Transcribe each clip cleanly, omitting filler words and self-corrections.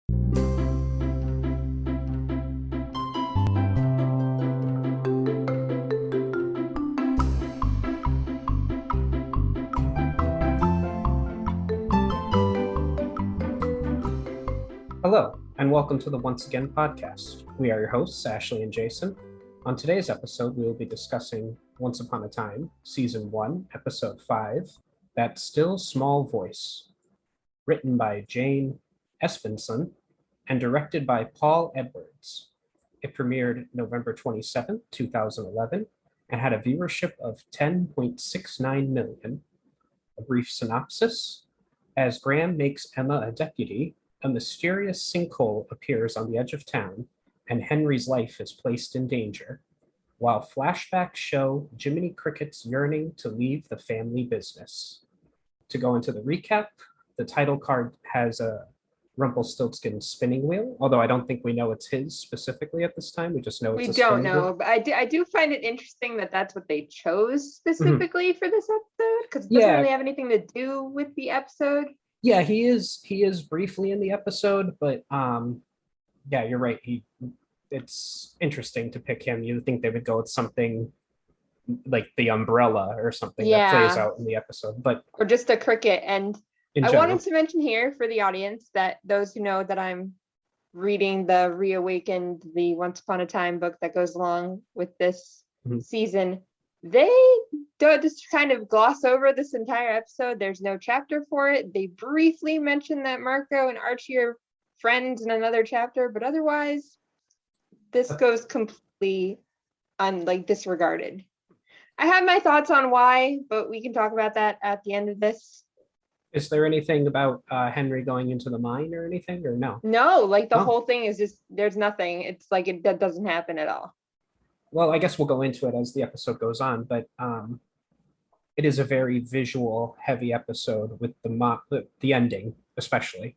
Hello, and welcome to the Once Again podcast. We are your hosts, Ashley and Jason. On today's episode, we will be discussing Once Upon a Time, Season 1, Episode 5, That Still Small Voice, written by Jane Espenson and directed by Paul Edwards. It premiered November 27, 2011, and had a viewership of 10.69 million. A brief synopsis: as Graham makes Emma a deputy, a mysterious sinkhole appears on the edge of town, and Henry's life is placed in danger, while flashbacks show Jiminy Cricket's yearning to leave the family business. To go into the recap, the title card has a Rumpelstiltskin spinning wheel, although I don't think we know it's his specifically at this time. We just know it's We a don't spinning know, wheel. but I do find it interesting that that's what they chose specifically for this episode, because it doesn't Yeah. really have anything to do with the episode. Yeah, he is briefly in the episode, but yeah, you're right. It's interesting to pick him. You'd think they would go with something like the umbrella or something that plays Yeah, out in the episode, but or just a cricket. And in I general. wanted to mention here for the audience that those who know that I'm reading the Reawakened, the Once Upon a Time book that goes along with this Mhm. season, they don't just kind of gloss over this entire episode. There's no chapter for it. They briefly mention that Marco and Archie are friends in another chapter, but otherwise, this goes completely disregarded. I have my thoughts on why, but we can talk about that at the end of this. Is there anything about Henry going into the mine or anything, or no? No, the Oh. whole thing is just there's nothing. It's that doesn't happen at all. Well, I guess we'll go into it as the episode goes on, but it is a very visual heavy episode with the ending, especially.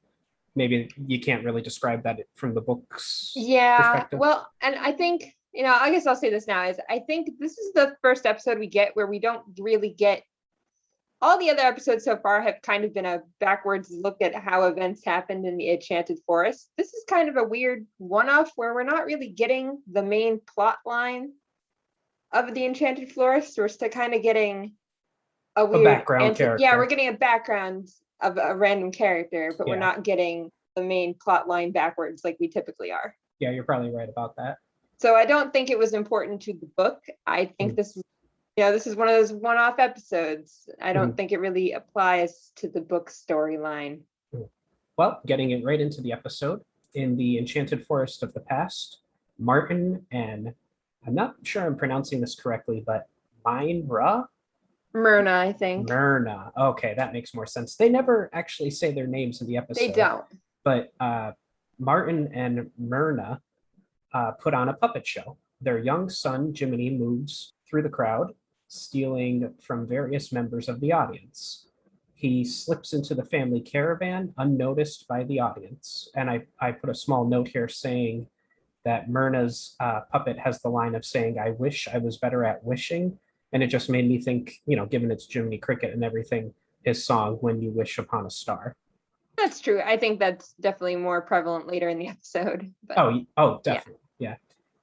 Maybe you can't really describe that from the book's perspective. Well, and I think, I guess I'll say this now, is I think this is the first episode we get where we don't really get, all the other episodes so far have kind of been a backwards look at how events happened in the Enchanted Forest. This is kind of a weird one-off where we're not really getting the main plot line of the Enchanted Forest. We're still kind of getting a weird background character. Yeah, we're getting a background of a random character, but we're Yeah. not getting the main plot line backwards like we typically are. Yeah, you're probably right about that. So I don't think it was important to the book. I think this is one of those one-off episodes. I don't think it really applies to the book storyline. Well, getting it right into the episode, in the Enchanted Forest of the past, Martin and, I'm not sure I'm pronouncing this correctly, but Myrna, I think. Myrna. Okay, that makes more sense. They never actually say their names in the episode. They don't. But Martin and Myrna put on a puppet show. Their young son, Jiminy, moves through the crowd, stealing from various members of the audience. He slips into the family caravan unnoticed by the audience. And I put a small note here saying that Myrna's puppet has the line of saying, "I wish I was better at wishing." And it just made me think, given it's Jiminy Cricket and everything, his song, "When You Wish Upon a Star." That's true. I think that's definitely more prevalent later in the episode. But Oh, definitely. Yeah.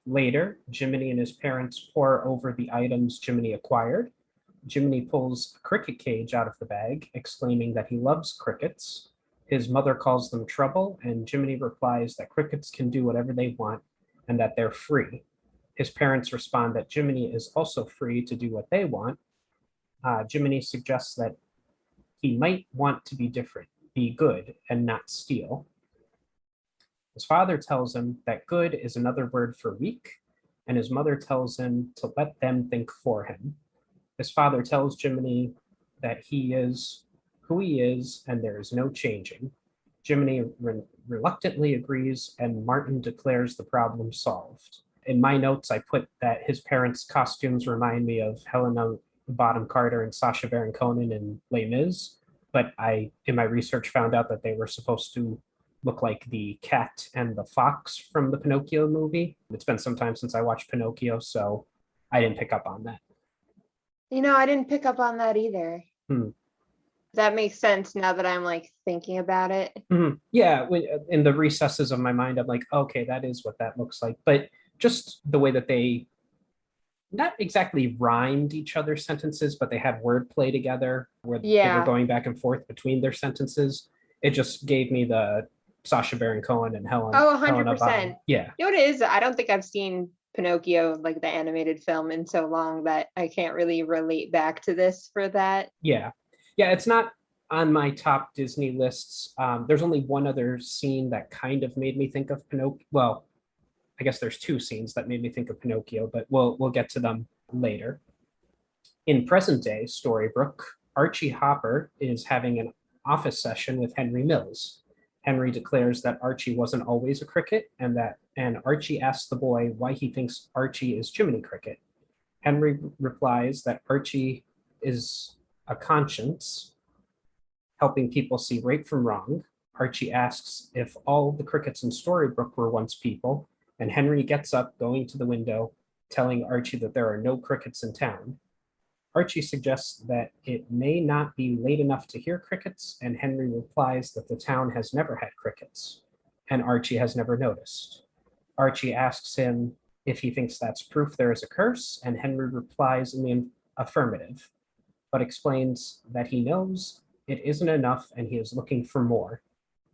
Later, Jiminy and his parents pore over the items Jiminy acquired. Jiminy pulls a cricket cage out of the bag, exclaiming that he loves crickets. His mother calls them trouble, and Jiminy replies that crickets can do whatever they want and that they're free. His parents respond that Jiminy is also free to do what they want. Jiminy suggests that he might want to be different, be good, and not steal. His father tells him that good is another word for weak, and his mother tells him to let them think for him. His father tells Jiminy that he is who he is and there is no changing. Jiminy reluctantly agrees, and Martin declares the problem solved. In my notes, I put that his parents' costumes remind me of Helena Bonham Carter and Sacha Baron Cohen in Les Mis, but in my research, found out that they were supposed to look like the cat and the fox from the Pinocchio movie. It's been some time since I watched Pinocchio, so I didn't pick up on that. I didn't pick up on that either. That makes sense now that I'm like thinking about it. Yeah, in the recesses of my mind, I'm like, okay, that is what that looks like. But just the way that they not exactly rhymed each other's sentences, but they had wordplay together where they were Yeah. going back and forth between their sentences. It just gave me the Sacha Baron Cohen and Oh, Helena Bonham. 100%. Yeah, You know what it is? I don't think I've seen Pinocchio, like the animated film, in so long that I can't really relate back to this for that. yeah, yeah. It's not on my top Disney lists. There's only one other scene that kind of made me think of Pinocchio. Well, I guess there's two scenes that made me think of Pinocchio, but we'll get to them later. In present day Storybrooke, Archie Hopper is having an office session with Henry Mills. Henry declares that Archie wasn't always a cricket and Archie asks the boy why he thinks Archie is Jiminy Cricket. Henry replies that Archie is a conscience, helping people see right from wrong. Archie asks if all the crickets in Storybrooke were once people, and Henry gets up, going to the window, telling Archie that there are no crickets in town. Archie suggests that it may not be late enough to hear crickets, and Henry replies that the town has never had crickets, and Archie has never noticed. Archie asks him if he thinks that's proof there is a curse, and Henry replies in the affirmative, but explains that he knows it isn't enough and he is looking for more.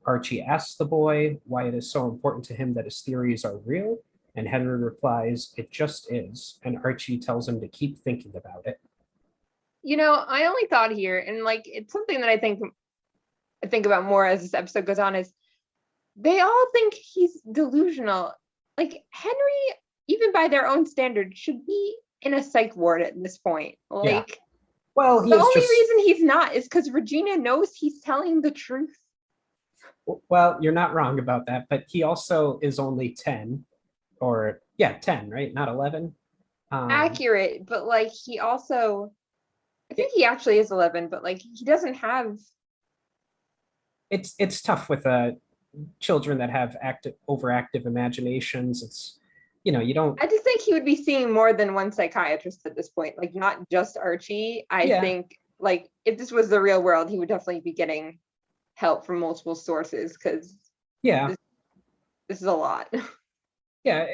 Archie asks the boy why it is so important to him that his theories are real, and Henry replies, it just is, and Archie tells him to keep thinking about it. I only thought here, and like it's something that I think about more as this episode goes on, is they all think he's delusional. Like Henry, even by their own standards, should be in a psych ward at this point. Yeah. Like Well, he the is only just, reason he's not is because Regina knows he's telling the truth. well, you're not wrong about that, but he also is only 10 or, yeah, 10, right? Not 11. Accurate, but like he also, I it, think he actually is 11, but like he doesn't have. it's tough with children that have active, overactive imaginations. It's, you don't, I just think he would be seeing more than one psychiatrist at this point, like not just Archie. I yeah, think like if this was the real world, he would definitely be getting help from multiple sources because yeah, this is a lot. yeah.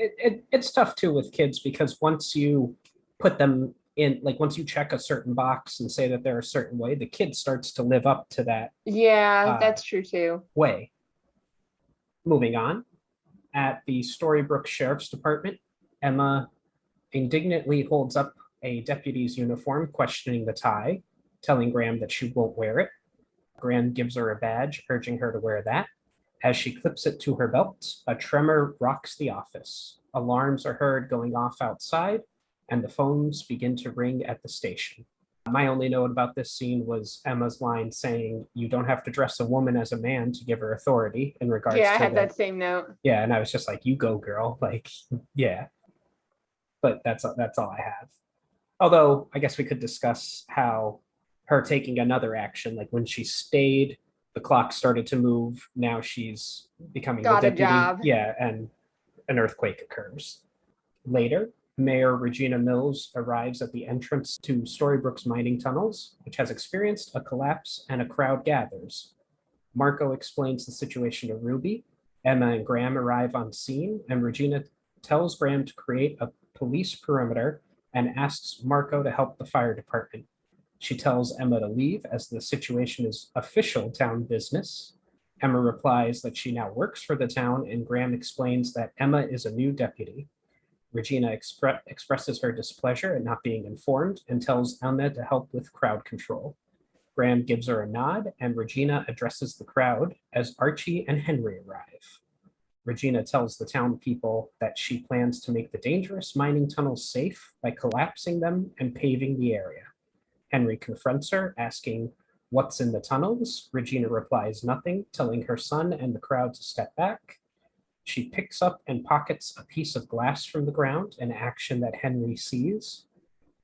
It's tough too with kids because once you put them in, like once you check a certain box and say that they're a certain way, the kid starts to live up to that Yeah, uh, that's true too. way. Moving on, at the Storybrooke Sheriff's Department, Emma indignantly holds up a deputy's uniform, questioning the tie, telling Graham that she won't wear it. Graham gives her a badge, urging her to wear that. As she clips it to her belt, a tremor rocks the office. Alarms are heard going off outside, and the phones begin to ring at the station. My only note about this scene was Emma's line saying, "You don't have to dress a woman as a man to give her authority," in Yeah, regards I to had the, that same note. yeah, and I was just like, "You go, girl!" Like, yeah. But that's all I have. Although I guess we could discuss how her taking another action, like when she stayed, the clock started to move. Now she's becoming the Got a deputy. job. Yeah, and an earthquake occurs. Later, Mayor Regina Mills arrives at the entrance to Storybrooke's mining tunnels, which has experienced a collapse, and a crowd gathers. Marco explains the situation to Ruby. Emma and Graham arrive on scene, and Regina tells Graham to create a police perimeter and asks Marco to help the fire department. She tells Emma to leave as the situation is official town business. Emma replies that she now works for the town, and Graham explains that Emma is a new deputy. Regina expresses her displeasure at not being informed and tells Emma to help with crowd control. Graham gives her a nod, and Regina addresses the crowd as Archie and Henry arrive. Regina tells the town people that she plans to make the dangerous mining tunnels safe by collapsing them and paving the area. Henry confronts her, asking what's in the tunnels. Regina replies nothing, telling her son and the crowd to step back. She picks up and pockets a piece of glass from the ground, an action that Henry sees.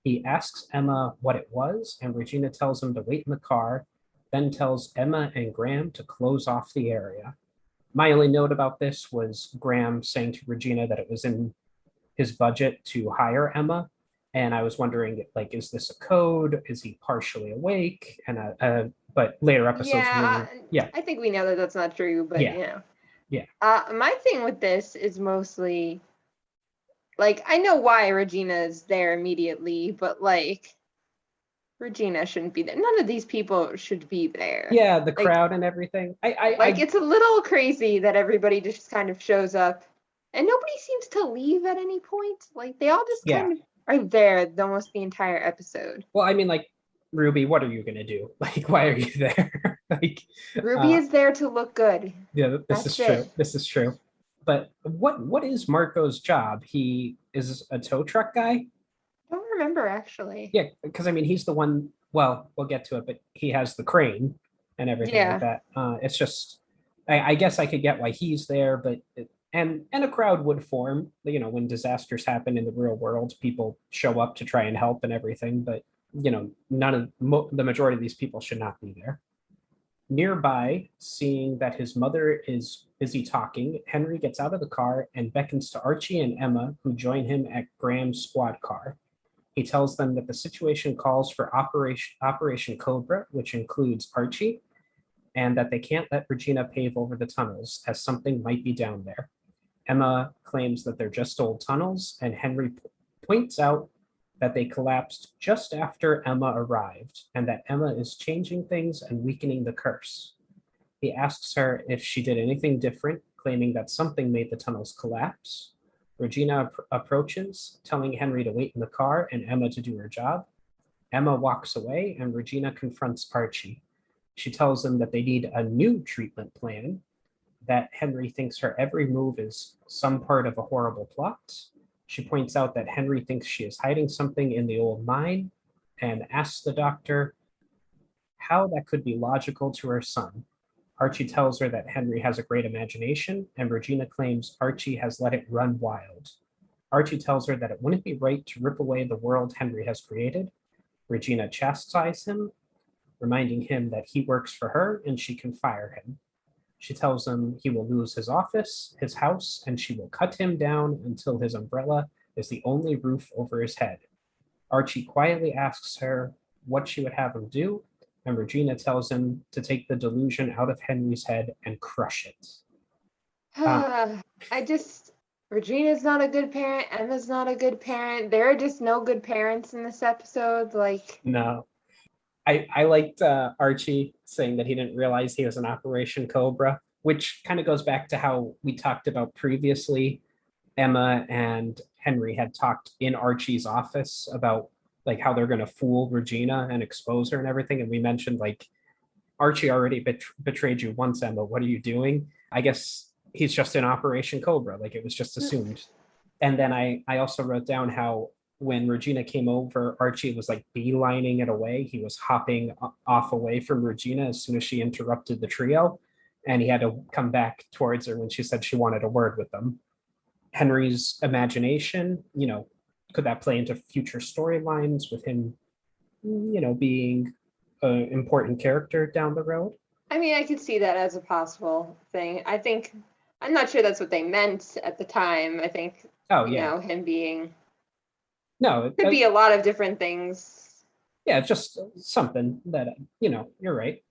He asks Emma what it was, and Regina tells him to wait in the car, then tells Emma and Graham to close off the area. My only note about this was Graham saying to Regina that it was in his budget to hire Emma. And I was wondering, like, is this a code? Is he partially awake? And a but later episodes Yeah, were, yeah, I think we know that that's not true, but yeah, you know. yeah, My thing with this is mostly like I know why Regina is there immediately, but like Regina shouldn't be there. None of these people should be there. yeah, the Like crowd and everything. like it's a little crazy that everybody just kind of shows up and nobody seems to leave at any point. Like they all just Yeah. kind of are there almost the entire episode. Well, I mean, like, Ruby, what are you gonna do? Like, why are you there? Like, Ruby uh, is there to look good. yeah, this is That's true. it. This is true. But what is Marco's job? He is a tow truck guy. I don't remember actually. Yeah, because I mean, he's the one. Well, we'll get to it, but he has the crane and everything like Yeah. that. It's just, I guess I could get why he's there, but and a crowd would form. You know, when disasters happen in the real world, people show up to try and help and everything. But you know, none of the majority of these people should not be there. Nearby, seeing that his mother is busy talking, Henry gets out of the car and beckons to Archie and Emma, who join him at Graham's squad car. He tells them that the situation calls for Operation Cobra, which includes Archie, and that they can't let Regina pave over the tunnels, as something might be down there. Emma claims that they're just old tunnels, and Henry points out that they collapsed just after Emma arrived, and that Emma is changing things and weakening the curse. He asks her if she did anything different, claiming that something made the tunnels collapse. Regina approaches, telling Henry to wait in the car and Emma to do her job. Emma walks away, and Regina confronts Archie. She tells him that they need a new treatment plan, that Henry thinks her every move is some part of a horrible plot. She points out that Henry thinks she is hiding something in the old mine and asks the doctor how that could be logical to her son. Archie tells her that Henry has a great imagination, and Regina claims Archie has let it run wild. Archie tells her that it wouldn't be right to rip away the world Henry has created. Regina chastises him, reminding him that he works for her and she can fire him. She tells him he will lose his office, his house, and she will cut him down until his umbrella is the only roof over his head. Archie quietly asks her what she would have him do, and Regina tells him to take the delusion out of Henry's head and crush it. I just Regina's not a good parent. Emma's not a good parent. There are just no good parents in this episode. Like, No, I liked Archie saying that he didn't realize he was an Operation Cobra, which kind of goes back to how we talked about previously. Emma and Henry had talked in Archie's office about like how they're going to fool Regina and expose her and everything. And we mentioned like Archie already betrayed you once, Emma. What are you doing? I guess he's just in Operation Cobra. Like it was just assumed. And then I also wrote down how when Regina came over, Archie was like beelining it away. He was hopping off away from Regina as soon as she interrupted the trio. And he had to come back towards her when she said she wanted a word with them. Henry's imagination, you know, could that play into future storylines with him, you know, being an important character down the road? I mean, I could see that as a possible thing. I think I'm not sure that's what they meant at the time. I think, Oh, you yeah. know, him being No, could be a lot of different things. yeah, just something that, you know, you're right.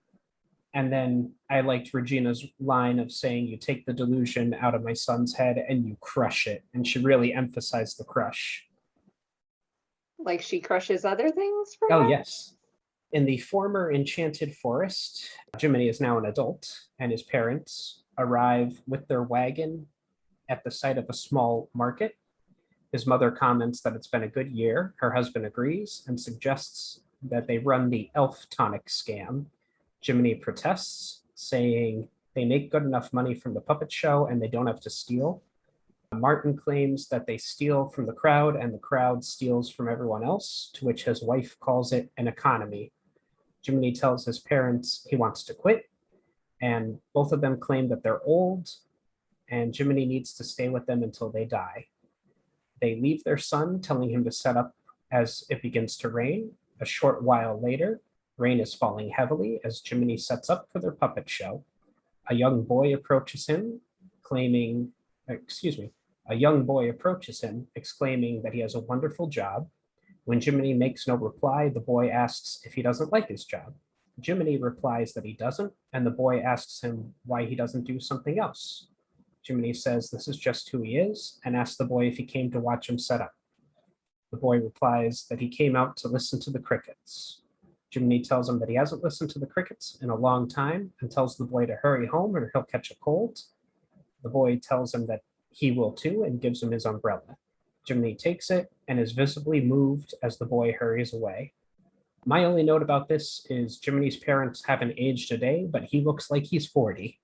And then I liked Regina's line of saying, "You take the delusion out of my son's head and you crush it." And she really emphasized the crush. Like she crushes other things, Oh, perhaps? yes. In the former enchanted forest, Jiminy is now an adult, and his parents arrive with their wagon at the site of a small market. His mother comments that it's been a good year. Her husband agrees and suggests that they run the elf tonic scam. Jiminy protests, saying they make good enough money from the puppet show and they don't have to steal. Martin claims that they steal from the crowd and the crowd steals from everyone else, to which his wife calls it an economy. Jiminy tells his parents he wants to quit, and both of them claim that they're old and Jiminy needs to stay with them until they die. They leave their son, telling him to set up as it begins to rain. A short while later, rain is falling heavily as Jiminy sets up for their puppet show. A young boy approaches him, claiming, excuse me, a young boy approaches him, exclaiming that he has a wonderful job. When Jiminy makes no reply, the boy asks if he doesn't like his job. Jiminy replies that he doesn't, and the boy asks him why he doesn't do something else. Jiminy says this is just who he is and asks the boy if he came to watch him set up. The boy replies that he came out to listen to the crickets. Jiminy tells him that he hasn't listened to the crickets in a long time and tells the boy to hurry home or he'll catch a cold. The boy tells him that he will too and gives him his umbrella. Jiminy takes it and is visibly moved as the boy hurries away. My only note about this is Jiminy's parents haven't aged a day, but he looks like he's 40.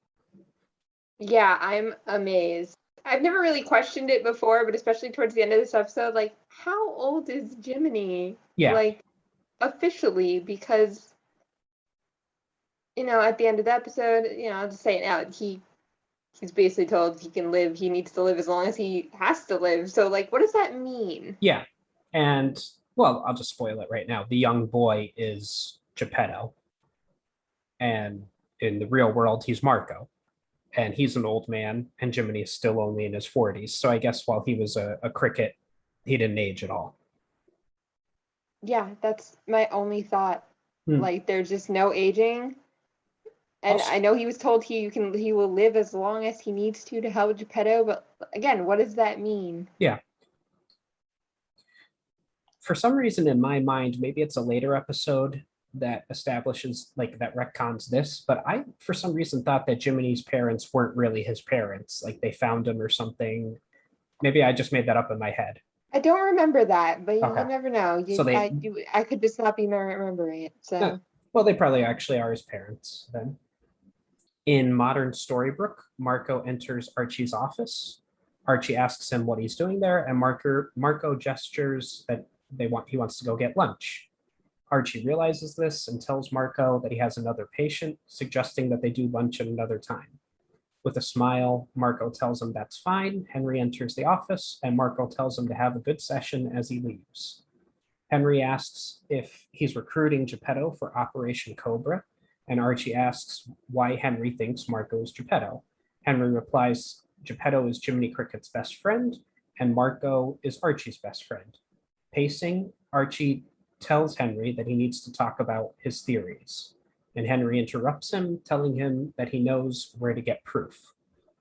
Yeah, I'm amazed. I've never really questioned it before, but especially towards the end of this episode, like, how old is Jiminy? Yeah. Like, officially, because, at the end of the episode, I'll just say it now, he's basically told he needs to live as long as he has to live. So, like, what does that mean? Yeah. And, well, I'll just spoil it right now. The young boy is Geppetto. And in the real world, he's Marco. And he's an old man, and Jiminy is still only in his 40s. So I guess while he was a cricket, he didn't age at all. Yeah, that's my only thought. Hmm. Like, there's just no aging. And Also, I know he was told he will live as long as he needs to help Geppetto, but again, what does that mean? yeah. For some reason, in my mind, maybe it's a later episode that establishes, like, that retcons this, but I, for some reason, thought that Jiminy's parents weren't really his parents. Like, they found him or something. Maybe I just made that up in my head. I don't remember that, but Okay. you never know. So they, I could just not be remembering it. So well, they probably actually are his parents then. In modern Storybrooke, Marco enters Archie's office. Archie asks him what he's doing there, and Marco gestures that he wants to go get lunch. Archie realizes this and tells Marco that he has another patient, suggesting that they do lunch at another time. With a smile, Marco tells him that's fine. Henry enters the office, and Marco tells him to have a good session as he leaves. Henry asks if he's recruiting Geppetto for Operation Cobra, and Archie asks why Henry thinks Marco is Geppetto. Henry replies, Geppetto is Jiminy Cricket's best friend, and Marco is Archie's best friend. Pacing, Archie tells Henry that he needs to talk about his theories, and Henry interrupts him, telling him that he knows where to get proof.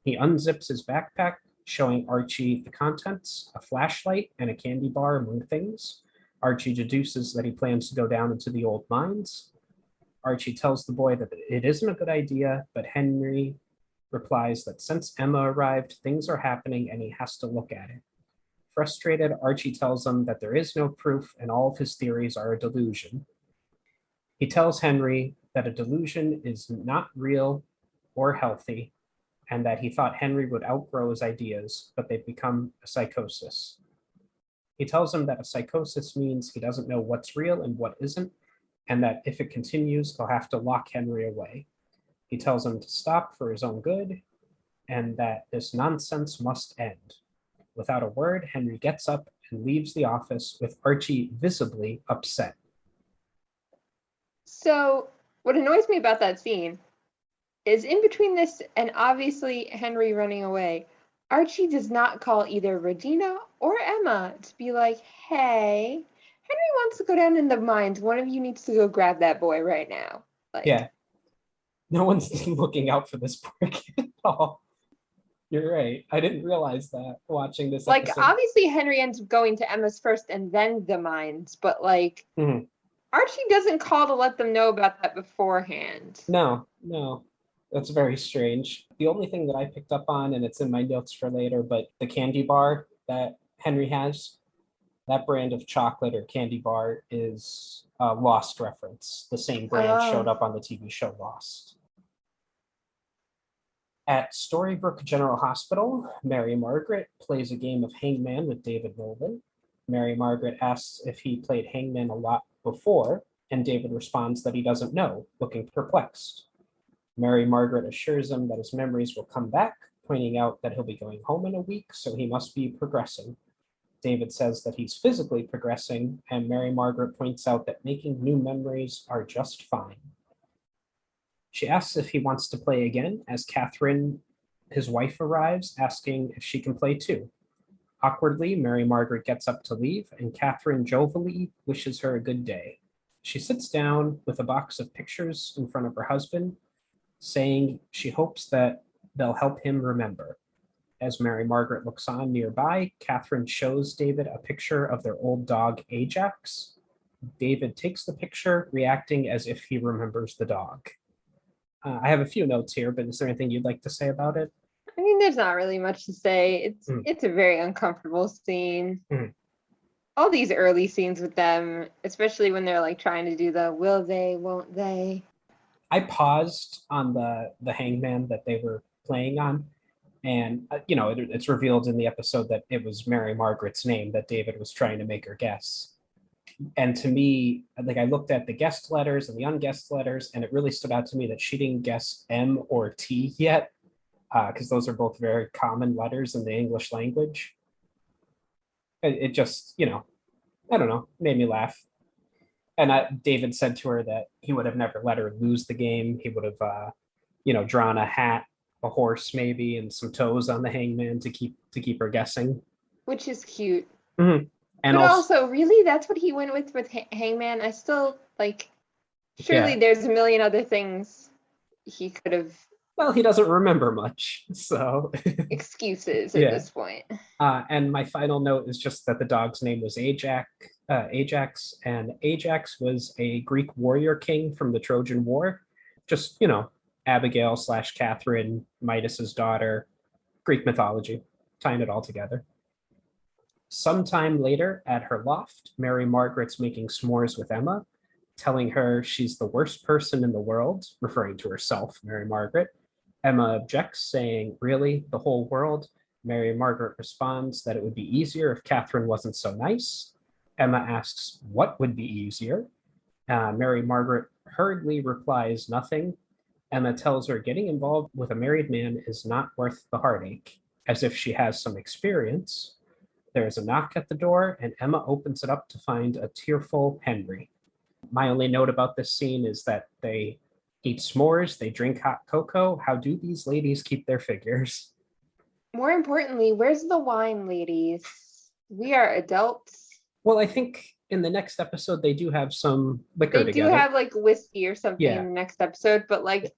He unzips his backpack, showing Archie the contents, a flashlight, and a candy bar, among things. Archie deduces that he plans to go down into the old mines. Archie tells the boy that it isn't a good idea, but Henry replies that since Emma arrived, things are happening and he has to look at it. Frustrated, Archie tells him that there is no proof and all of his theories are a delusion. He tells Henry that a delusion is not real or healthy, and that he thought Henry would outgrow his ideas, but they've become a psychosis. He tells him that a psychosis means he doesn't know what's real and what isn't, and that if it continues, he'll have to lock Henry away. He tells him to stop for his own good, and that this nonsense must end. Without a word, Henry gets up and leaves the office with Archie visibly upset. So what annoys me about that scene is in between this and obviously Henry running away, Archie does not call either Regina or Emma to be like, hey, Henry wants to go down in the mines. One of you needs to go grab that boy right now. Like, Yeah. No one's looking out for this poor kid at all. You're right. I didn't realize that watching this like episode. obviously Henry ends up going to Emma's first and then the mines, but like Archie doesn't call to let them know about that beforehand. No, that's very strange. The only thing that I picked up on, and it's in my notes for later, but the candy bar that Henry has, that brand of chocolate or candy bar is a Lost reference. The same brand showed up on the TV show Lost. At Storybrooke General Hospital, Mary Margaret plays a game of Hangman with David Nolan. Mary Margaret asks if he played Hangman a lot before, and David responds that he doesn't know, looking perplexed. Mary Margaret assures him that his memories will come back, pointing out that he'll be going home in a week, so he must be progressing. David says that he's physically progressing, and Mary Margaret points out that making new memories are just fine. She asks if he wants to play again, as Catherine, his wife, arrives, asking if she can play too. Awkwardly, Mary Margaret gets up to leave, and Catherine jovially wishes her a good day. She sits down with a box of pictures in front of her husband, saying she hopes that they'll help him remember. As Mary Margaret looks on nearby, Catherine shows David a picture of their old dog, Ajax. David takes the picture, reacting as if he remembers the dog. I have a few notes here, but is there anything you'd like to say about it? I mean, there's not really much to say. It's Mm. it's a very uncomfortable scene. Mm. All these early scenes with them, especially when they're like trying to do the will they, won't they. I paused on the hangman that they were playing on, and it's revealed in the episode that it was Mary Margaret's name that David was trying to make her guess. And to me, like I looked at the guest letters and the unguessed letters, and it really stood out to me that she didn't guess M or T yet, because those are both very common letters in the English language. It just, I don't know, made me laugh. And David said to her that he would have never let her lose the game. He would have, drawn a hat, a horse maybe, and some toes on the hangman to keep her guessing. Which is cute. Mm-hmm. And But also, also, really, that's what he went with Hangman. I still like. Surely yeah. there's a million other things he could have. Well, he doesn't remember much, so Excuses at yeah. this point. And my final note is just that the dog's name was Ajax, and Ajax was a Greek warrior king from the Trojan War. Just, Abigail / Catherine, Midas's daughter, Greek mythology, tying it all together. Sometime later at her loft, Mary Margaret's making s'mores with Emma, telling her she's the worst person in the world, referring to herself, Mary Margaret. Emma objects, saying, "Really, the whole world?" Mary Margaret responds that it would be easier if Catherine wasn't so nice. Emma asks, "What would be easier?" Mary Margaret hurriedly replies, "Nothing." Emma tells her getting involved with a married man is not worth the heartache, as if she has some experience. There is a knock at the door, and Emma opens it up to find a tearful Henry. My only note about this scene is that they eat s'mores, they drink hot cocoa. How do these ladies keep their figures? More importantly, where's the wine, ladies? We are adults. Well, I think in the next episode they do have some liquor They do together. have like whiskey or something Yeah. in the next episode, but like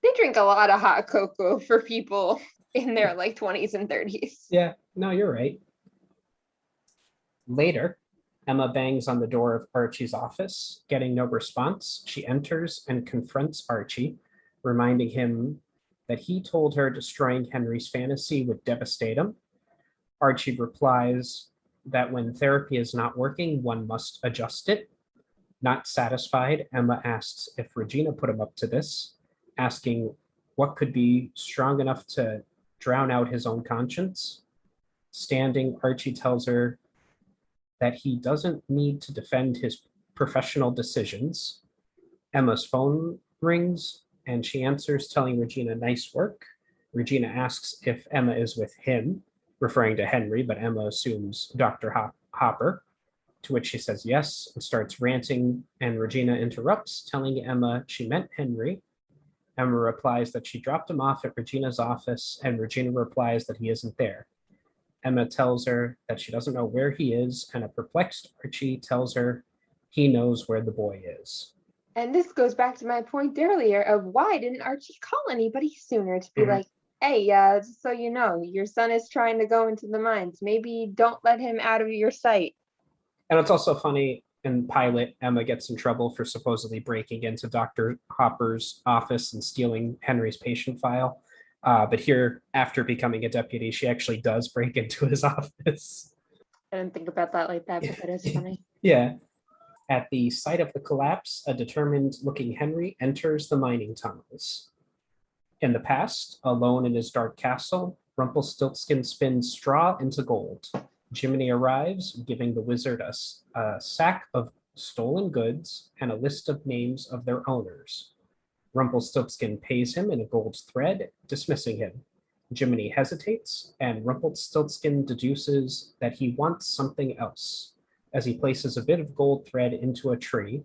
they drink a lot of hot cocoa for people in their like 20s and 30s. Yeah, no, you're right. Later, Emma bangs on the door of Archie's office. Getting no response, she enters and confronts Archie, reminding him that he told her destroying Henry's fantasy would devastate him. Archie replies that when therapy is not working, one must adjust it. Not satisfied, Emma asks if Regina put him up to this, asking what could be strong enough to drown out his own conscience. Standing, Archie tells her that he doesn't need to defend his professional decisions. Emma's phone rings and she answers, telling Regina, "Nice work." Regina asks if Emma is with him, referring to Henry, but Emma assumes Dr. Hopper, to which she says yes and starts ranting, and Regina interrupts, telling Emma she meant Henry. Emma replies that she dropped him off at Regina's office, and Regina replies that he isn't there. Emma tells her that she doesn't know where he is, and a perplexed Archie tells her he knows where the boy is. And this goes back to my point earlier of why didn't Archie call anybody sooner to be like, hey, just so you know, your son is trying to go into the mines. Maybe don't let him out of your sight. And it's also funny in pilot, Emma gets in trouble for supposedly breaking into Dr. Hopper's office and stealing Henry's patient file. But here, after becoming a deputy, she actually does break into his office. I didn't think about that like that, but that is funny. Yeah. At the site of the collapse, a determined-looking Henry enters the mining tunnels. In the past, alone in his dark castle, Rumpelstiltskin spins straw into gold. Jiminy arrives, giving the wizard a sack of stolen goods and a list of names of their owners. Rumpelstiltskin pays him in a gold thread, dismissing him. Jiminy hesitates, and Rumpelstiltskin deduces that he wants something else, as he places a bit of gold thread into a tree,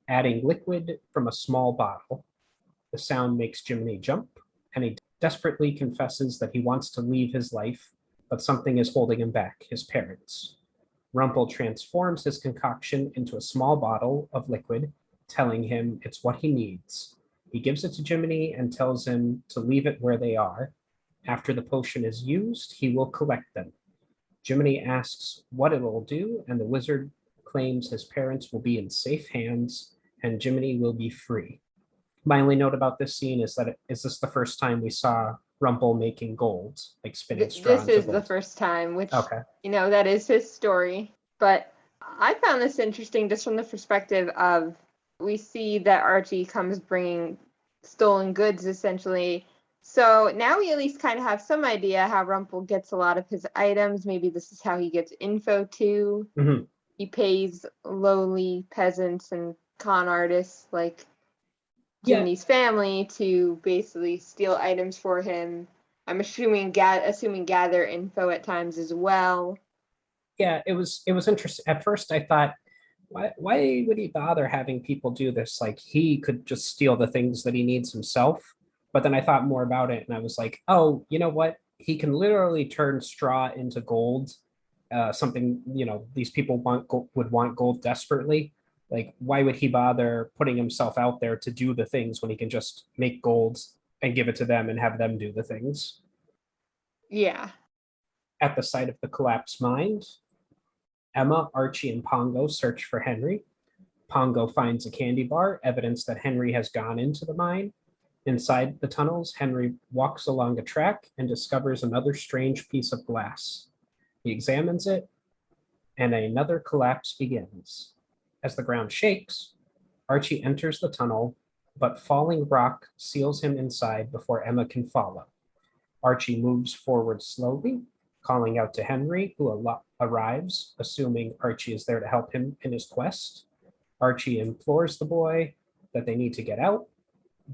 adding liquid from a small bottle. The sound makes Jiminy jump, and he desperately confesses that he wants to leave his life, but something is holding him back, his parents. Rumpel transforms his concoction into a small bottle of liquid, telling him it's what he needs. He gives it to Jiminy and tells him to leave it where they are. After the potion is used, he will collect them. Jiminy asks what it'll do, and the wizard claims his parents will be in safe hands and Jiminy will be free. My only note about this scene is that is this the first time we saw Rumpel making gold, like spinning straw This into is the gold? first time, which, Okay. that is his story. But I found this interesting just from the perspective of we see that Archie comes bringing stolen goods essentially. So now we at least kind of have some idea how Rumpel gets a lot of his items. Maybe this is how he gets info too. Mhm. He pays lowly peasants and con artists like Yeah, Jiminy's family to basically steal items for him. I'm assuming gather info at times as well. yeah, it was interesting. At first, I thought, why would he bother having people do this? Like he could just steal the things that he needs himself. But then I thought more about it, and I was like, oh, you know what? He can literally turn straw into gold. Something these people would want gold desperately. Like, why would he bother putting himself out there to do the things when he can just make gold and give it to them and have them do the things? Yeah. At the site of the collapsed mine, Emma, Archie, and Pongo search for Henry. Pongo finds a candy bar, evidence that Henry has gone into the mine. Inside the tunnels, Henry walks along a track and discovers another strange piece of glass. He examines it, and another collapse begins. As the ground shakes, Archie enters the tunnel, but falling rock seals him inside before Emma can follow. Archie moves forward slowly, calling out to Henry, who arrives, assuming Archie is there to help him in his quest. Archie implores the boy that they need to get out,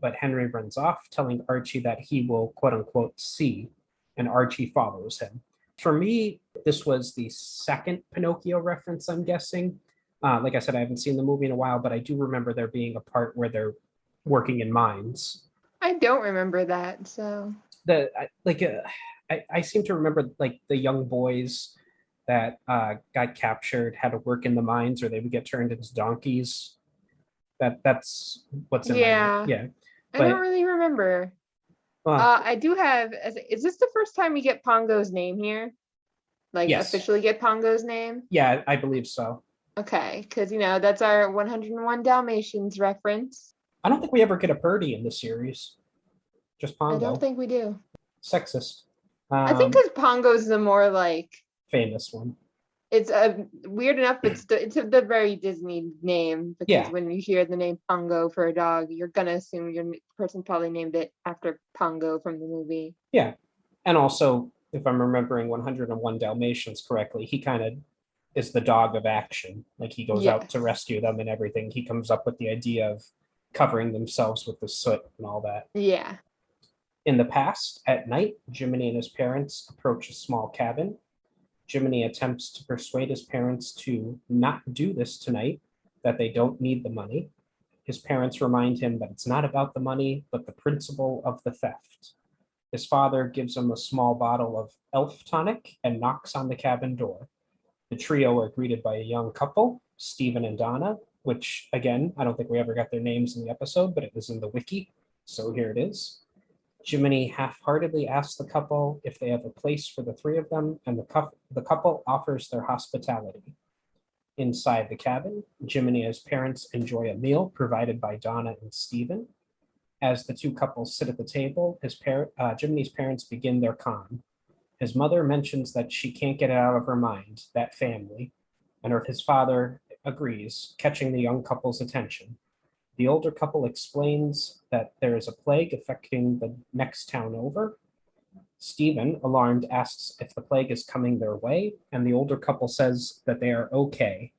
but Henry runs off, telling Archie that he will, quote unquote, see, and Archie follows him. For me, this was the second Pinocchio reference, I'm guessing. Like I said, I haven't seen the movie in a while, but I do remember there being a part where they're working in mines. I don't remember that, so I seem to remember like the young boys that got captured had to work in the mines, or they would get turned into donkeys. That's what's in my yeah. yeah. I don't But really remember. well, I do have is this the first time we get Pongo's name here? Like yes, officially get Pongo's name? yeah, I believe so. Okay, because that's our 101 Dalmatians reference. I don't think we ever get a birdie in the series. Just I don't Pongo. think we do. Sexist. I think Um, because Pongo's the more like famous one. it's weird enough. It's the very Disney name because Yeah, when you hear the name Pongo for a dog, you're gonna assume your person probably named it after Pongo from the movie. yeah. And also, if I'm remembering 101 Dalmatians correctly, he kind of is the dog of action. Like he goes out to Yes. rescue them and everything. He comes up with the idea of covering themselves with the soot and all that. Yeah. In the past, at night, Jiminy and his parents approach a small cabin. Jiminy attempts to persuade his parents to not do this tonight, that they don't need the money. His parents remind him that it's not about the money, but the principle of the theft. His father gives him a small bottle of elf tonic and knocks on the cabin door. The trio are greeted by a young couple, Stephen and Donna, which, again, I don't think we ever got their names in the episode, but it was in the wiki. So here it is. Jiminy half-heartedly asks the couple if they have a place for the three of them, and the couple offers their hospitality. Inside the cabin, Jiminy and his parents enjoy a meal provided by Donna and Stephen. As the two couples sit at the table, Jiminy's parents begin their con. His mother mentions that she can't get it out of her mind, that family, and his father agrees, catching the young couple's attention. The older couple explains that there is a plague affecting the next town over. Stephen, alarmed, asks if the plague is coming their way, and the older couple says that they are okay,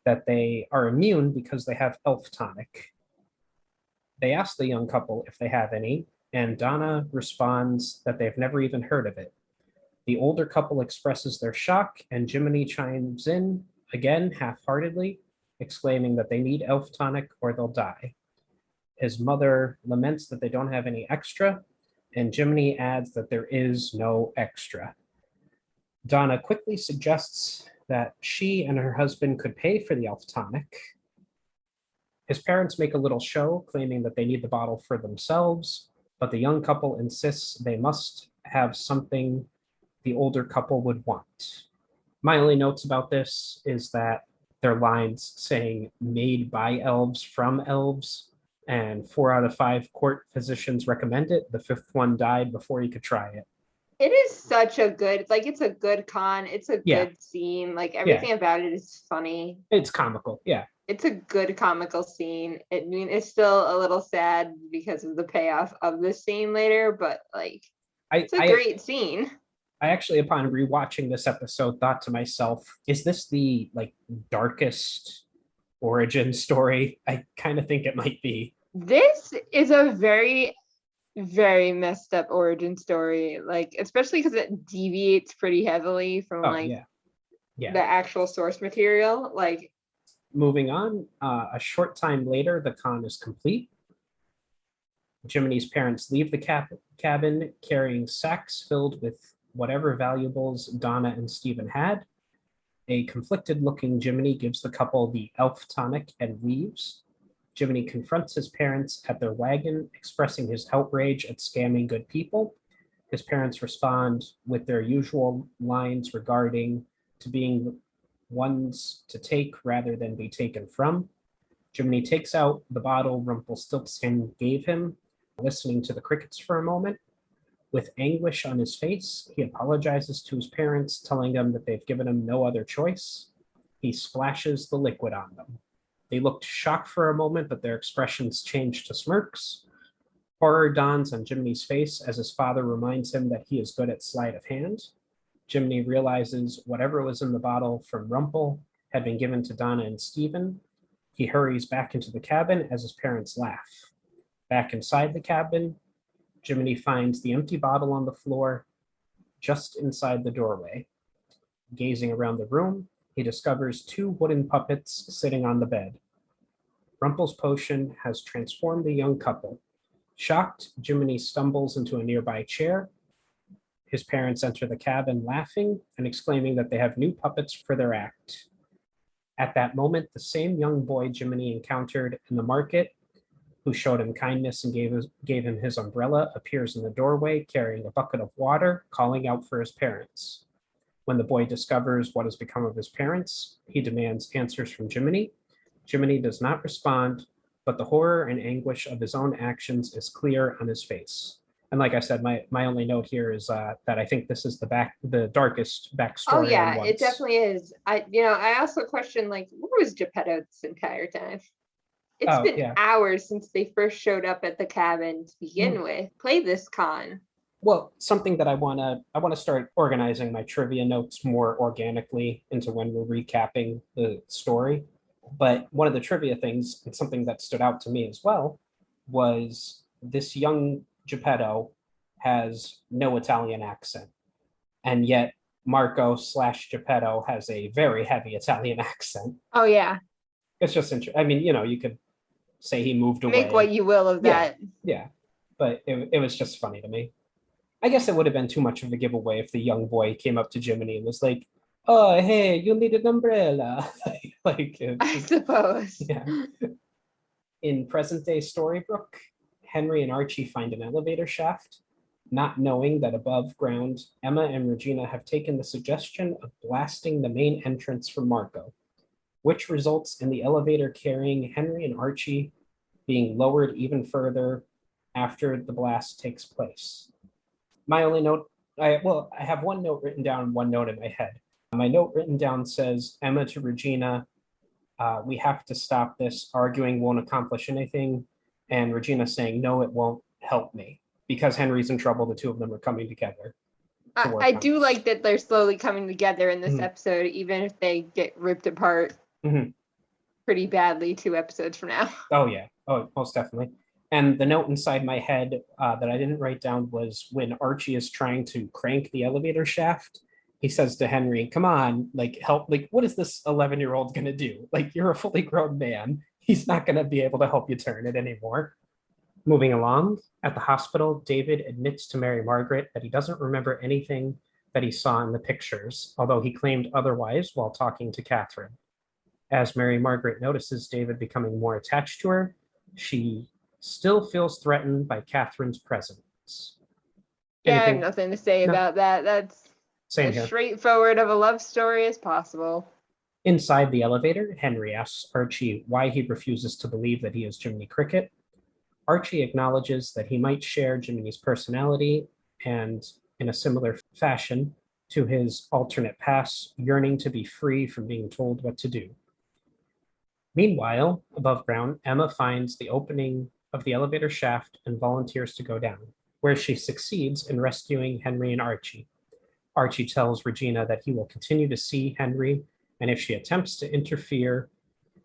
that they are immune because they have elf tonic. They ask the young couple if they have any, and Donna responds that they've never even heard of it. The older couple expresses their shock, and Jiminy chimes in, again half-heartedly, exclaiming that they need elf tonic or they'll die. His mother laments that they don't have any extra, and Jiminy adds that there is no extra. Donna quickly suggests that she and her husband could pay for the elf tonic. His parents make a little show claiming that they need the bottle for themselves, but the young couple insists they must have something the older couple would want. My only notes about this is that their lines saying made by elves from elves, and 4 out of 5 court physicians recommend it. The fifth one died before he could try it. It is such a good, like, it's a good con. It's a Yeah. good scene. Like, everything about it is funny. It's comical. Yeah. It's a good comical scene. I mean, it's still a little sad because of the payoff of the scene later, but like, it's a great scene. I actually, upon rewatching this episode, thought to myself, is this the like darkest origin story? I kind of think it might be. This is a very, very messed up origin story, like, especially because it deviates pretty heavily from the actual source material. Like, moving on, a short time later, the con is complete. Jiminy's parents leave the cabin carrying sacks filled with whatever valuables Donna and Stephen had. A conflicted looking Jiminy gives the couple the elf tonic and leaves. Jiminy confronts his parents at their wagon, expressing his outrage at scamming good people. His parents respond with their usual lines regarding to being ones to take rather than be taken from. Jiminy takes out the bottle Rumpelstiltskin gave him, listening to the crickets for a moment. With anguish on his face, he apologizes to his parents, telling them that they've given him no other choice. He splashes the liquid on them. They looked shocked for a moment, but their expressions change to smirks. Horror dawns on Jiminy's face as his father reminds him that he is good at sleight of hand. Jiminy realizes whatever was in the bottle from Rumple had been given to Donna and Stephen. He hurries back into the cabin as his parents laugh. Back inside the cabin, Jiminy finds the empty bottle on the floor just inside the doorway. Gazing around the room, he discovers 2 wooden puppets sitting on the bed. Rumple's potion has transformed the young couple. Shocked, Jiminy stumbles into a nearby chair. His parents enter the cabin laughing and exclaiming that they have new puppets for their act. At that moment, the same young boy Jiminy encountered in the market, who showed him kindness and gave him his umbrella, appears in the doorway carrying a bucket of water, calling out for his parents. When the boy discovers what has become of his parents, he demands answers from Jiminy. Jiminy does not respond, but the horror and anguish of his own actions is clear on his face. And like I said, my only note here is that I think this is the darkest backstory. Oh yeah, it definitely is. I also question, like, where was Geppetto this entire time? It's been hours since they first showed up at the cabin to begin with. Play this con. Well, something that I want to start organizing my trivia notes more organically into when we're recapping the story. But one of the trivia things, and something that stood out to me as well, was this young Geppetto has no Italian accent, and yet Marco/Geppetto has a very heavy Italian accent. Oh yeah, it's just interesting. I mean, you could say he moved away. Make what you will of that. Yeah, but it was just funny to me. I guess it would have been too much of a giveaway if the young boy came up to Jiminy and was like, "Oh, hey, you need an umbrella." I suppose. Yeah. In present-day Storybrooke, Henry and Archie find an elevator shaft, not knowing that above ground, Emma and Regina have taken the suggestion of blasting the main entrance for Marco, which results in the elevator carrying Henry and Archie being lowered even further after the blast takes place. My only note, I have one note written down, one note in my head. My note written down says, Emma to Regina, we have to stop this. Arguing won't accomplish anything. And Regina saying, no, it won't help me. Because Henry's in trouble, the two of them are coming together. I do like that they're slowly coming together in this episode, even if they get ripped apart pretty badly 2 episodes from now. Oh, yeah. Oh, most definitely. And the note inside my head that I didn't write down was when Archie is trying to crank the elevator shaft, he says to Henry, come on, like, help. Like, what is this 11-year-old going to do? Like, you're a fully grown man. He's not going to be able to help you turn it anymore. Moving along, at the hospital, David admits to Mary Margaret that he doesn't remember anything that he saw in the pictures, although he claimed otherwise while talking to Catherine. As Mary Margaret notices David becoming more attached to her, she still feels threatened by Catherine's presence. Yeah, I have Anything? nothing to say No, about that. That's same as here. straightforward of a love story as possible. Inside the elevator, Henry asks Archie why he refuses to believe that he is Jiminy Cricket. Archie acknowledges that he might share Jiminy's personality and, in a similar fashion to his alternate past, yearning to be free from being told what to do. Meanwhile, above ground, Emma finds the opening of the elevator shaft and volunteers to go down, where she succeeds in rescuing Henry and Archie. Archie tells Regina that he will continue to see Henry, and if she attempts to interfere,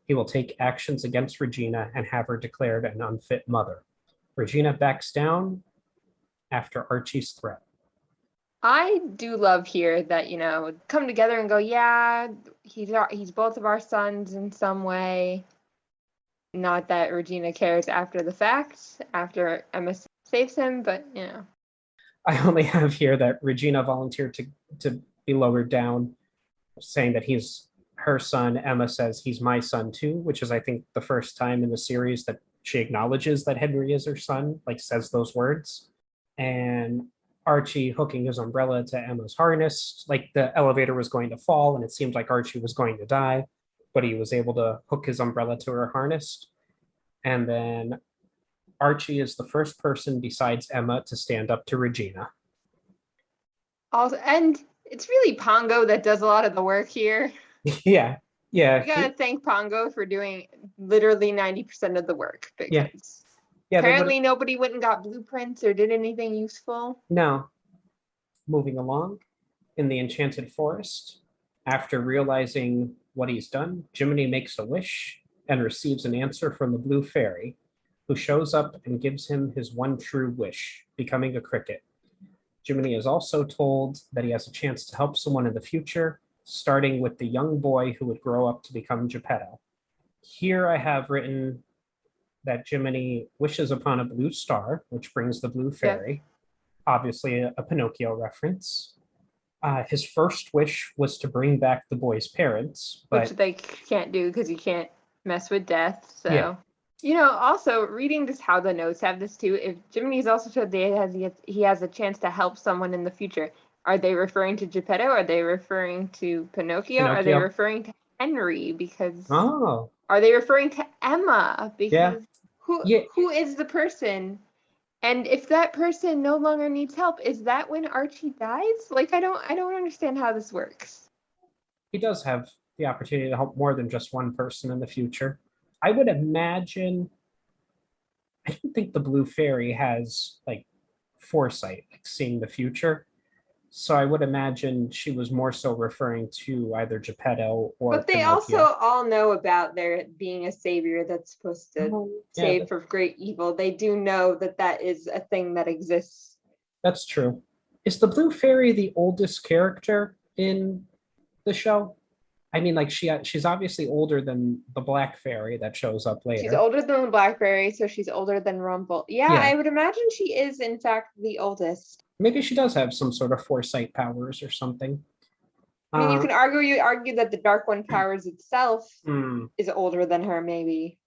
he will take actions against Regina and have her declared an unfit mother. Regina backs down after Archie's threat. I do love here that, come together and go, yeah, he's both of our sons in some way. Not that Regina cares after the fact, after Emma saves him, but I only have here that Regina volunteered to be lowered down, saying that he's her son. Emma says he's my son too, which is, I think, the first time in the series that she acknowledges that Henry is her son, like says those words. And Archie hooking his umbrella to Emma's harness, like the elevator was going to fall and it seemed like Archie was going to die, but he was able to hook his umbrella to her harness. And then Archie is the first person besides Emma to stand up to Regina. Also, and it's really Pongo that does a lot of the work here. Yeah, yeah, We gotta thank Pongo for doing literally 90% of the work, yeah, because yeah. They would apparently nobody went and got blueprints or did anything useful. now moving along in the Enchanted Forest. After realizing what he's done, Jiminy makes a wish and receives an answer from the Blue Fairy, who shows up and gives him his one true wish, becoming a cricket. Jiminy is also told that he has a chance to help someone in the future, starting with the young boy who would grow up to become Geppetto. Here I have written that Jiminy wishes upon a blue star, which brings the Blue Fairy, obviously a Pinocchio reference. His first wish was to bring back the boy's parents, Which but they can't do because you can't mess with death. yeah, So, also reading this, how the notes have this too. If Jiminy's also told that he has a chance to help someone in the future, are they referring to Geppetto? Are they referring to Pinocchio? Are they Pinocchio. referring to Henry? Because Oh, are they referring to Emma? yeah, Because who yeah. who is the person? And if that person no longer needs help, is that when Archie dies? Like I don't understand how this works. He does have the opportunity to help more than just one person in the future. I would imagine. I don't think the Blue Fairy has like foresight, like seeing the future. So I would imagine she was more so referring to either Geppetto or But they also Pinocchio. all know about there being a savior that's supposed to Oh, yeah, save from great evil. They do know that that is a thing that exists. that's true. Is the Blue Fairy the oldest character in the show? I mean, like she's obviously older than the Black Fairy that shows up She's later. older than the Blackberry, so she's older than Rumble. Yeah, Yeah, I would imagine she is in fact the oldest. maybe she does have some sort of foresight powers or something. I mean, Uh, you argue that the Dark One Powers itself hmm, is older than her, maybe.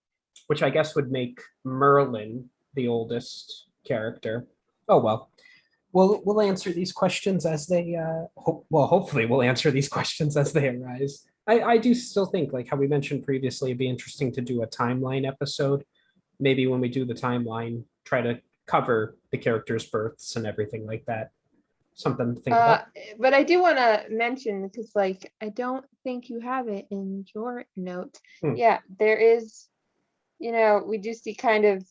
which I guess would make Merlin the oldest character. Oh well. We'll answer these questions as they hopefully we'll answer these questions as they arise. I do still think, like how we mentioned previously, it'd be interesting to do a timeline episode. Maybe when we do the timeline, try to cover the characters' births and everything like that. Something to think Uh, about. but I do want to mention, because like I don't think you have it in your note. Hmm. Yeah, there is, we do see kind of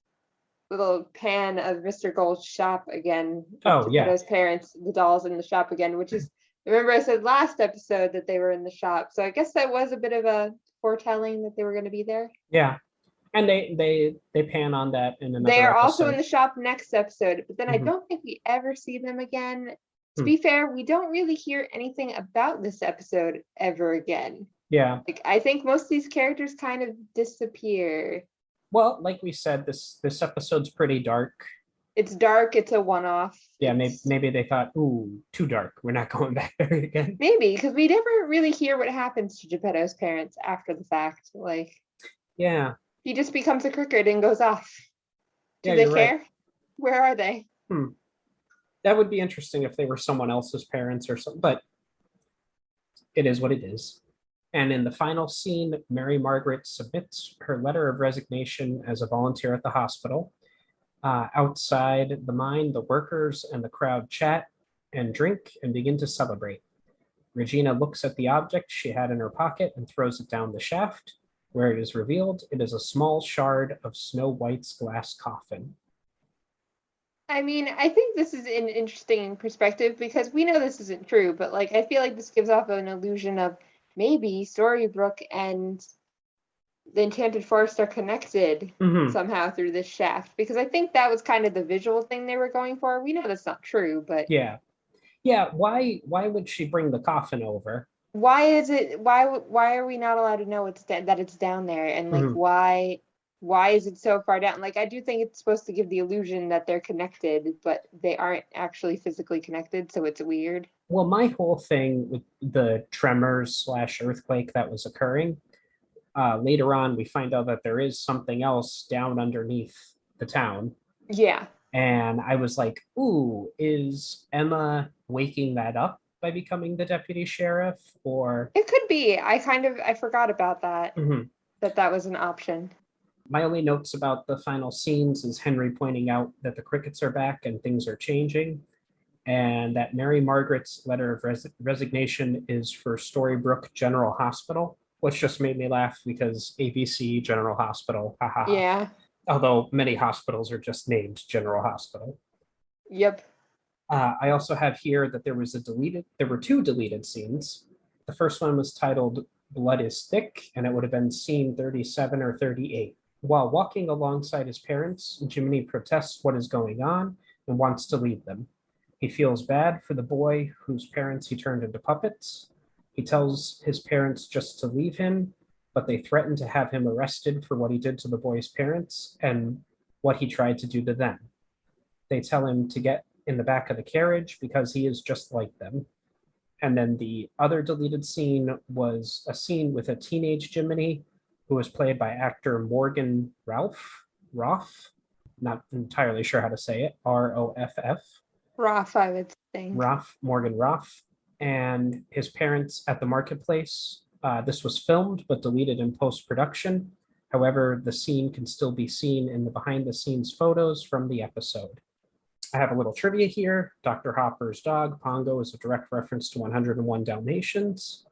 little pan of Mr. Gold's shop again, with Oh yeah, Geppetto's parents, the dolls in the shop again, which is, remember I said last episode that they were in the shop. So I guess that was a bit of a foretelling that they were going to be there. yeah, and they pan on that in They another are also in episode. the shop next episode, but then I Mhm. don't think we ever see them again. To Hmm. be fair, we don't really hear anything about this episode ever again. Yeah. Like I think most of these characters kind of disappear. Well, like we said, this episode's pretty dark. It's dark. It's a one-off. Yeah, It's- maybe they thought, ooh, too dark. We're not going back there again. Maybe because we never really hear what happens to Geppetto's parents after the fact. Like Yeah, he just becomes a cricket and goes off. Do yeah, they you're right. care? Where are they? That would be interesting if they were someone else's parents or something, but it is what it is. And in the final scene, Mary Margaret submits her letter of resignation as a volunteer at the hospital. Outside the mine, the workers and the crowd chat and drink and begin to celebrate. Regina looks at the object she had in her pocket and throws it down the shaft, where it is revealed it is a small shard of Snow White's glass coffin. I mean, I think this is an interesting perspective because we know this isn't true, but like I feel like this gives off an illusion of maybe Storybrooke and the Enchanted Forest are connected Mhm. somehow through this shaft because I think that was kind of the visual thing they were going for. We know that's not true, but Yeah. Yeah. Why would she bring the coffin over? why is it why are we not allowed to know that it's down there and like Mhm. why is it so far down? Like I do think it's supposed to give the illusion that they're connected, but they aren't actually physically connected, so it's weird. Well, my whole thing with the tremors slash earthquake that was occurring, later on, we find out that there is something else down underneath the town. Yeah. And I was like, ooh, is Emma waking that up by becoming the deputy sheriff? Or It could be. I forgot about that. Mhm. That was an option. My only notes about the final scenes is Henry pointing out that the crickets are back and things are changing, and that Mary Margaret's letter of resignation is for Storybrooke General Hospital, which just made me laugh because ABC General Hospital, ha ha ha. Yeah. Although many hospitals are just named General Hospital. Yep. I also have here that there were two deleted scenes. The first one was titled Blood is Thick, and it would have been scene 37 or 38. While walking alongside his parents, Jiminy protests what is going on and wants to leave them. He feels bad for the boy whose parents he turned into puppets. He tells his parents just to leave him, but they threaten to have him arrested for what he did to the boy's parents and what he tried to do to them. They tell him to get in the back of the carriage because he is just like them. And then the other deleted scene was a scene with a teenage Jiminy who was played by actor Morgan Roth, not entirely sure how to say it, Roff, Rough, I would think. Morgan Roth, and his parents at the marketplace. This was filmed but deleted in post production. However, the scene can still be seen in the behind the scenes photos from the episode. I have a little trivia here. Dr. Hopper's dog, Pongo, is a direct reference to 101 Dalmatians.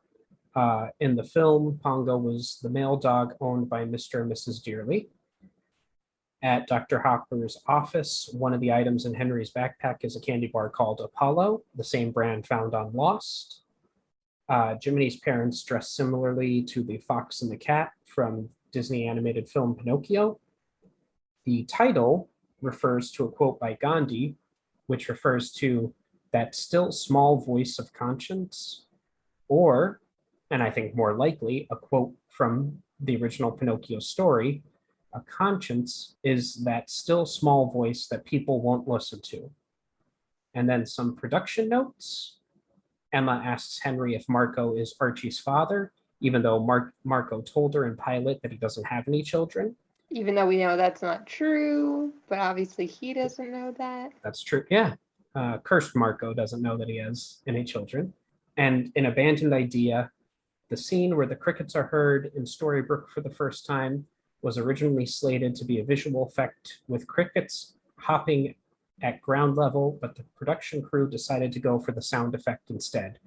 In the film, Pongo was the male dog owned by Mr. and Mrs. Dearly. At Dr. Hopper's office, one of the items in Henry's backpack is a candy bar called Apollo, the same brand found on Lost. Jiminy's parents dress similarly to the fox and the cat from Disney animated film Pinocchio. The title refers to a quote by Gandhi, which refers to that still small voice of conscience, or, and I think more likely, a quote from the original Pinocchio story, a conscience is that still small voice that people won't listen to. And then some production notes. Emma asks Henry if Marco is Archie's father, even though Marco told her in pilot that he doesn't have any children. Even though we know that's not true, but obviously he doesn't know that. That's true. Yeah. Cursed Marco doesn't know that he has any children. And an abandoned idea, the scene where the crickets are heard in Storybrooke for the first time was originally slated to be a visual effect with crickets hopping at ground level, but the production crew decided to go for the sound effect instead.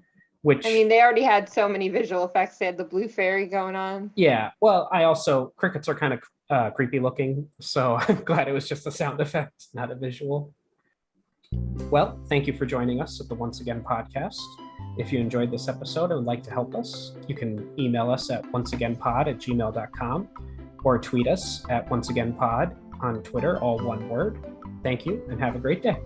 Which, I mean, they already had so many visual effects. They had the blue fairy going on. yeah, well, crickets are kind of creepy looking, so I'm glad it was just a sound effect, not a visual. Well, thank you for joining us at the Once Again podcast. If you enjoyed this episode and would like to help us, you can email us at onceagainpod@gmail.com or tweet us at onceagainpod on Twitter, all one word. Thank you and have a great day.